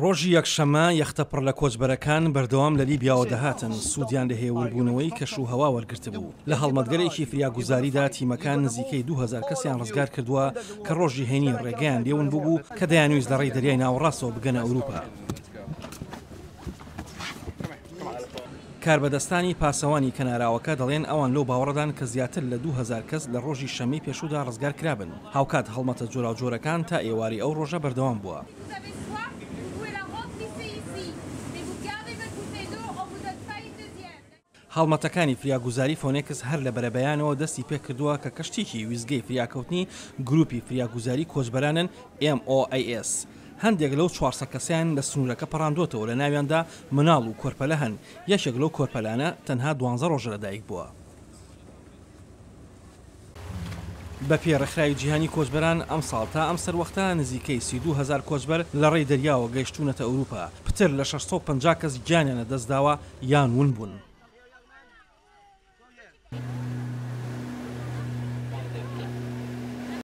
ڕۆژی یەکشەمە یەختە پڕ لە کۆچبەرەکان بەردەوام لە لیبیاوە دەهاتن سوودیان لە هێوربوونەوەی کەش و هەوا وەرگرت بوو. لە هەڵمەتگەرێکی فریاگوزاریدا تیمەکان نزیکەی 2000 کەسیان ڕزگار کردووە کە ڕۆژی هێنی ڕێگەیان لێون بوو کە دەیانویست لە ڕێی دەریای ناوەڕاستەوە بگەنە ئەوروپا. کاربەدەستانی پاسەوانی کەناراوەکە دەڵێن ئەوان لەو باوەڕدان کە زیاتر لە 2000 کەس لە ڕۆژی شەمەی پێشودا ڕزگار کرابن. هاوکات هەڵمەتە جۆراوجۆرەکان تا ئێواری ئەو ڕۆژە بەردەوام بووە. هەڵمەتەکانی فریاگوزاری فۆنێکس هەر لە بەرەبەیانەوە دەستی پێ کردووە کە کەشتێکی ویزگەی فریاکەوتنی گروپی فریاگوزاری کۆچبەرانن MOIS. هەندێک لەو 400 کەسیان لە سنوورەکە پەڕاندۆتەوە لە ناویاندا مناڵ و کۆرپەلە هەن. یەکێک لەو کۆرپەلانە تەنها 12 ڕۆژە لەدایک بووە. بە پێڕێکخراوی جیهانی کۆچبەران ئەم ساڵ تا ئەم سەروەختە نزیکەی 32,000 کۆچبەر لە ڕێی دەریاوە گەیشتوونەتە ئەوروپا. پتر لە 650 کەس گیانیانە دەستداوە یان ون بوون.